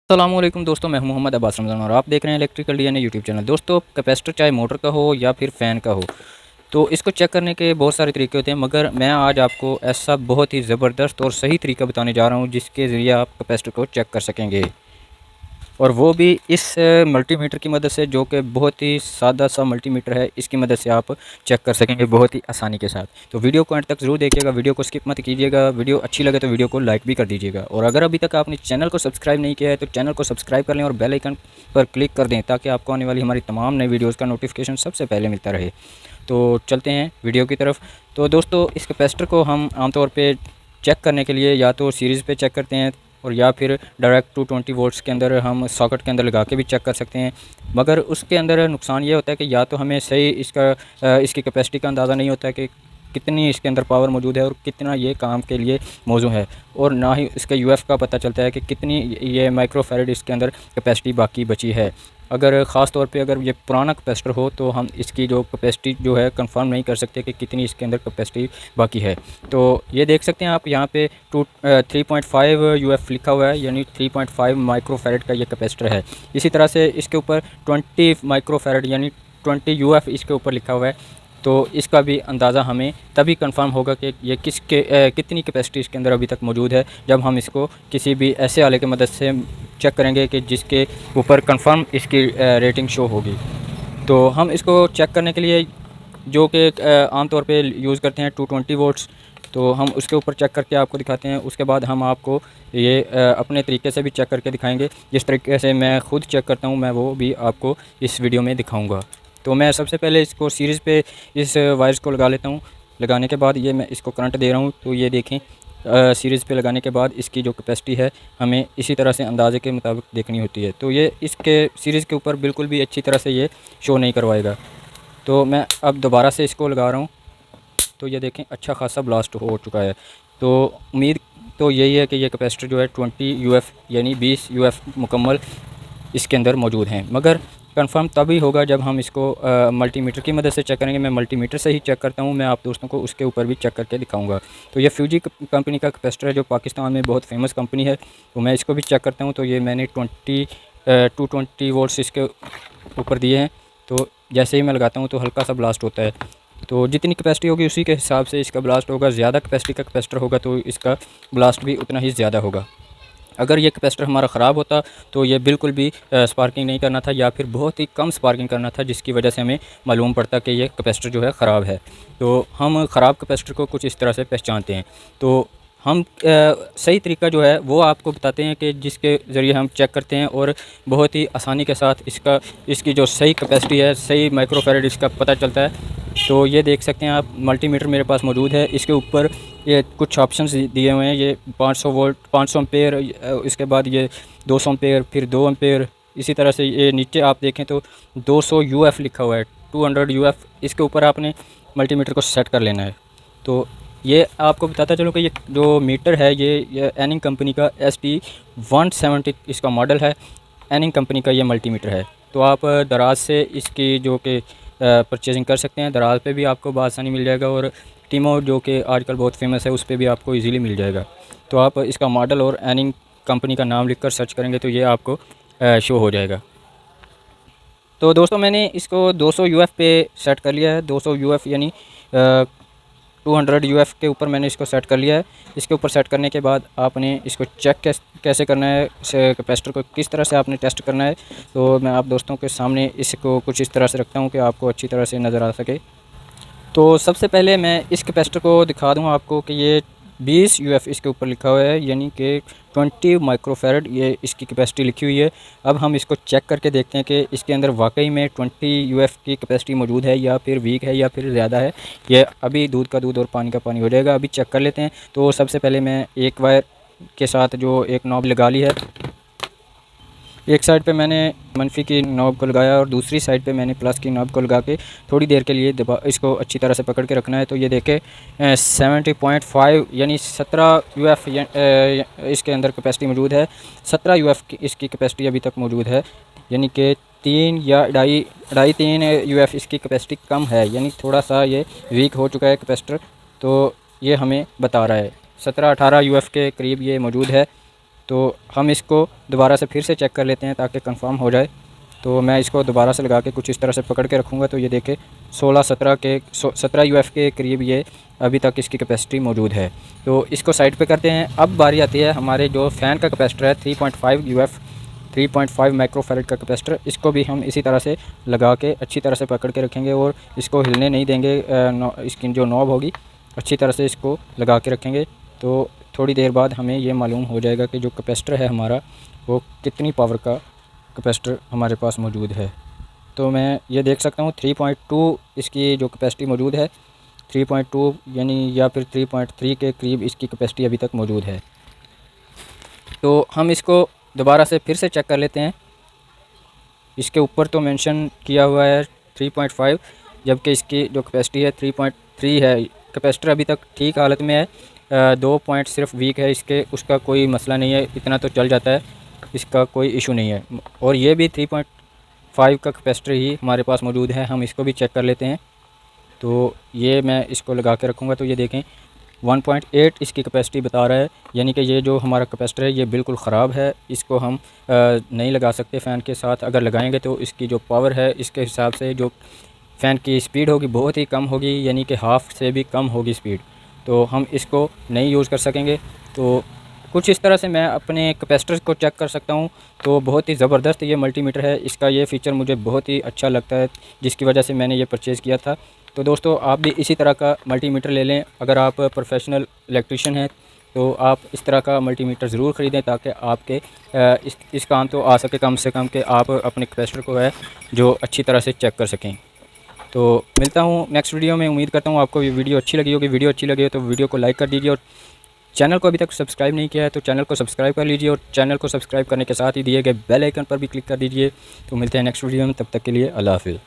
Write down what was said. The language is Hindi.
अस्सलामुअलैकुम दोस्तों, मैं हूं मोहम्मद अब्बास रमज़ान और आप देख रहे हैं इलेक्ट्रिकल डीएनए यूट्यूब चैनल। दोस्तों, कैपेसिटर चाहे मोटर का हो या फिर फ़ैन का हो, तो इसको चेक करने के बहुत सारे तरीके होते हैं, मगर मैं आज आपको ऐसा बहुत ही ज़बरदस्त और सही तरीका बताने जा रहा हूं जिसके ज़रिए आप कैपेसिटर को चेक कर सकेंगे, और वो भी इस मल्टीमीटर की मदद से, जो कि बहुत ही सादा सा मल्टीमीटर है। इसकी मदद से आप चेक कर सकेंगे बहुत ही आसानी के साथ। तो वीडियो को अंत तक ज़रूर देखिएगा, वीडियो को स्किप मत कीजिएगा। वीडियो अच्छी लगे तो वीडियो को लाइक भी कर दीजिएगा, और अगर अभी तक आपने चैनल को सब्सक्राइब नहीं किया है तो चैनल को सब्सक्राइब कर लें और बेल आइकन पर क्लिक कर दें, ताकि आपको आने वाली हमारी तमाम नई वीडियोज़ का नोटिफिकेशन सबसे पहले मिलता रहे। तो चलते हैं वीडियो की तरफ। तो दोस्तों, इस कैपेसिटर को हम आमतौर पर चेक करने के लिए या तो सीरीज़ पे चेक करते हैं, और या फिर डायरेक्ट 220 वोल्ट्स के अंदर हम सॉकेट के अंदर लगा के भी चेक कर सकते हैं। मगर उसके अंदर नुकसान ये होता है कि या तो हमें सही इसकी कैपेसिटी का अंदाज़ा नहीं होता है कि कितनी इसके अंदर पावर मौजूद है और कितना ये काम के लिए मौजूद है, और ना ही इसके यूएफ का पता चलता है कि कितनी ये माइक्रोफैरड इसके अंदर कैपेसिटी बाकी बची है। अगर ख़ास तौर पे अगर ये पुराना कैपेसिटर हो तो हम इसकी जो कैपेसिटी जो है कंफर्म नहीं कर सकते कि कितनी इसके अंदर कैपेसिटी बाकी है। तो ये देख सकते हैं आप यहाँ पे 3.5 यूएफ लिखा हुआ है, यानी 3.5 माइक्रोफैरड का ये कैपेसिटर है। इसी तरह से इसके ऊपर 20 माइक्रोफैरड यानी 20 यूएफ इसके ऊपर लिखा हुआ है। तो इसका भी अंदाज़ा हमें तभी कंफर्म होगा कि ये कितनी कैपेसिटी इसके अंदर अभी तक मौजूद है, जब हम इसको किसी भी ऐसे आले की मदद से चेक करेंगे कि जिसके ऊपर कंफर्म इसकी रेटिंग शो होगी। तो हम इसको चेक करने के लिए जो कि आमतौर पे यूज़ करते हैं 220 वोल्ट्स, तो हम उसके ऊपर चेक करके आपको दिखाते हैं। उसके बाद हम आपको ये अपने तरीके से भी चेक करके दिखाएंगे। जिस तरीके से मैं खुद चेक करता हूँ, मैं वो भी आपको इस वीडियो में दिखाऊंगा। तो मैं सबसे पहले इसको सीरीज़ पे इस वायर्स को लगा लेता हूँ। लगाने के बाद ये मैं इसको करंट दे रहा हूँ, तो ये देखें सीरीज़ पे लगाने के बाद इसकी जो कैपेसिटी है हमें इसी तरह से अंदाजे के मुताबिक देखनी होती है। तो ये इसके सीरीज़ के ऊपर बिल्कुल भी अच्छी तरह से ये शो नहीं करवाएगा। तो मैं अब दोबारा से इसको लगा रहा हूँ, तो ये देखें अच्छा खासा ब्लास्ट हो चुका है। तो उम्मीद तो यही है कि ये कैपेसिटर जो है 20 यूएफ यानी 20 यूएफ मुकम्मल इसके अंदर मौजूद हैं। मगर कंफर्म तभी होगा जब हम इसको मल्टीमीटर की मदद से चेक करेंगे। मैं मल्टीमीटर से ही चेक करता हूँ, मैं आप दोस्तों को उसके ऊपर भी चेक करके दिखाऊंगा। तो ये फ्यूजी कंपनी का कैपेसिटर है, जो पाकिस्तान में बहुत फेमस कंपनी है। तो मैं इसको भी चेक करता हूँ। तो ये मैंने 220 वोल्ट्स इसके ऊपर दिए हैं। तो जैसे ही मैं लगाता हूँ तो हल्का सा ब्लास्ट होता है। तो जितनी कैपेसिटी होगी उसी के हिसाब से इसका ब्लास्ट होगा। ज़्यादा कैपेसिटी का कैपेसिटर होगा तो इसका ब्लास्ट भी उतना ही ज़्यादा होगा। अगर ये कैपेसिटर हमारा ख़राब होता तो ये बिल्कुल भी स्पार्किंग नहीं करना था, या फिर बहुत ही कम स्पार्किंग करना था, जिसकी वजह से हमें मालूम पड़ता कि ये कैपेसिटर जो है ख़राब है। तो हम ख़राब कैपेसिटर को कुछ इस तरह से पहचानते हैं। तो हम सही तरीका जो है वो आपको बताते हैं कि जिसके ज़रिए हम चेक करते हैं, और बहुत ही आसानी के साथ इसकी जो सही कैपेसिटी है, सही माइक्रोफैरड इसका पता चलता है। तो ये देख सकते हैं आप, मल्टीमीटर मेरे पास मौजूद है। इसके ऊपर ये कुछ ऑप्शंस दिए हुए हैं। ये 500 वोल्ट, 500 एम्पेयर, इसके बाद ये 200 एम्पेयर, फिर 2 एम्पेयर। इसी तरह से ये नीचे आप देखें तो 200 यूएफ लिखा हुआ है, 200 यूएफ। इसके ऊपर आपने मल्टीमीटर को सेट कर लेना है। तो ये आपको बताता चलूँ कि ये जो मीटर है ये एनिंग कंपनी का ST170 इसका मॉडल है। एनिंग कंपनी का ये मल्टीमीटर है। तो आप दराज से इसकी जो कि परचेजिंग कर सकते हैं। दराज पे भी आपको बआसानी मिल जाएगा, और टीमो जो कि आजकल बहुत फेमस है उस पर भी आपको इजीली मिल जाएगा। तो आप इसका मॉडल और एनिंग कंपनी का नाम लिखकर सर्च करेंगे तो ये आपको शो हो जाएगा। तो दोस्तों, मैंने इसको 200 यूएफ पे सेट कर लिया है। 200 यूएफ यानी 200 यूएफ के ऊपर मैंने इसको सेट कर लिया है। इसके ऊपर सेट करने के बाद आपने इसको चेक कैसे करना है, कैपेसिटर को किस तरह से आपने टेस्ट करना है। तो मैं आप दोस्तों के सामने इसको कुछ इस तरह से रखता हूँ कि आपको अच्छी तरह से नज़र आ सके। तो सबसे पहले मैं इस कैपेसिटर को दिखा दूँ आपको कि ये 20 यूएफ इसके ऊपर लिखा हुआ है, यानी कि 20 माइक्रोफैरड ये इसकी कैपेसिटी लिखी हुई है। अब हम इसको चेक करके देखते हैं कि इसके अंदर वाकई में 20 यूएफ की कैपेसिटी मौजूद है, या फिर वीक है, या फिर ज़्यादा है। ये अभी दूध का दूध और पानी का पानी हो जाएगा। अभी चेक कर लेते हैं। तो सबसे पहले मैं एक वायर के साथ जो एक नॉब लगा ली है, एक साइड पे मैंने मनफी की नॉब को लगाया और दूसरी साइड पे मैंने प्लस की नॉब को लगा के थोड़ी देर के लिए दबा इसको अच्छी तरह से पकड़ के रखना है। तो ये देखें 70.5 यानी 17 यूएफ इसके अंदर कैपेसिटी मौजूद है। 17 यूएफ की इसकी कैपेसिटी अभी तक मौजूद है, यानी कि 3 या ढाई 3 यूएफ इसकी कैपेसिटी कम है, यानी थोड़ा सा ये वीक हो चुका है कैपेसिटर। तो ये हमें बता रहा है 17-18 यूएफ के करीब ये मौजूद है। तो हम इसको दोबारा से फिर से चेक कर लेते हैं ताकि कंफर्म हो जाए। तो मैं इसको दोबारा से लगा के कुछ इस तरह से पकड़ के रखूँगा, तो ये देखें 17 UF के करीब ये अभी तक इसकी कैपेसिटी मौजूद है। तो इसको साइड पे करते हैं। अब बारी आती है हमारे जो फ़ैन का कैपेसिटर है 3.5 UF 3.5 माइक्रोफैरड का कैपेसिटर। इसको भी हम इसी तरह से लगा के अच्छी तरह से पकड़ के रखेंगे और इसको हिलने नहीं देंगे। इसकी जो नॉब होगी अच्छी तरह से इसको लगा के रखेंगे। तो थोड़ी देर बाद हमें ये मालूम हो जाएगा कि जो कैपेसिटर है हमारा वो कितनी पावर का कैपेसिटर हमारे पास मौजूद है। तो मैं ये देख सकता हूँ 3.2 इसकी जो कैपेसिटी मौजूद है, 3.2 यानी या फिर 3.3 के करीब इसकी कैपेसिटी अभी तक मौजूद है। तो हम इसको दोबारा से फिर से चेक कर लेते हैं। इसके ऊपर तो मेंशन किया हुआ है 3.5, जबकि इसकी जो कैपेसिटी है 3.3 है। कैपेसिटर अभी तक ठीक हालत में है, 2 पॉइंट सिर्फ वीक है इसके, उसका कोई मसला नहीं है, इतना तो चल जाता है, इसका कोई इशू नहीं है। और ये भी 3.5 का कैपेसिटर ही हमारे पास मौजूद है। हम इसको भी चेक कर लेते हैं। तो ये मैं इसको लगा के रखूँगा, तो ये देखें 1.8 इसकी कैपेसिटी बता रहा है, यानी कि ये जो हमारा कैपेसिटर है ये बिल्कुल ख़राब है। इसको हम नहीं लगा सकते फ़ैन के साथ। अगर लगाएंगे तो इसकी जो पावर है इसके हिसाब से जो फ़ैन की स्पीड होगी बहुत ही कम होगी, यानी कि हाफ़ से भी कम होगी स्पीड। तो हम इसको नहीं यूज़ कर सकेंगे। तो कुछ इस तरह से मैं अपने कैपेसिटर को चेक कर सकता हूँ। तो बहुत ही ज़बरदस्त ये मल्टीमीटर है, इसका ये फ़ीचर मुझे बहुत ही अच्छा लगता है, जिसकी वजह से मैंने ये परचेज़ किया था। तो दोस्तों आप भी इसी तरह का मल्टीमीटर ले लें। अगर आप प्रोफेशनल इलेक्ट्रीशियन हैं तो आप इस तरह का मल्टीमीटर ज़रूर ख़रीदें, ताकि आपके इस काम तो आ सके कम से कम, कि आप अपने कैपेसिटर को है जो अच्छी तरह से चेक कर सकें। तो मिलता हूँ नेक्स्ट वीडियो में। उम्मीद करता हूँ आपको ये वीडियो अच्छी लगी होगी। वीडियो अच्छी लगी हो तो वीडियो को लाइक कर दीजिए, और चैनल को अभी तक सब्सक्राइब नहीं किया है तो चैनल को सब्सक्राइब कर लीजिए, और चैनल को सब्सक्राइब करने के साथ ही दिए गए बेल आइकन पर भी क्लिक कर दीजिए। तो मिलते हैं नेक्स्ट वीडियो में, तब तक के लिए अल्लाह हाफ़िज़।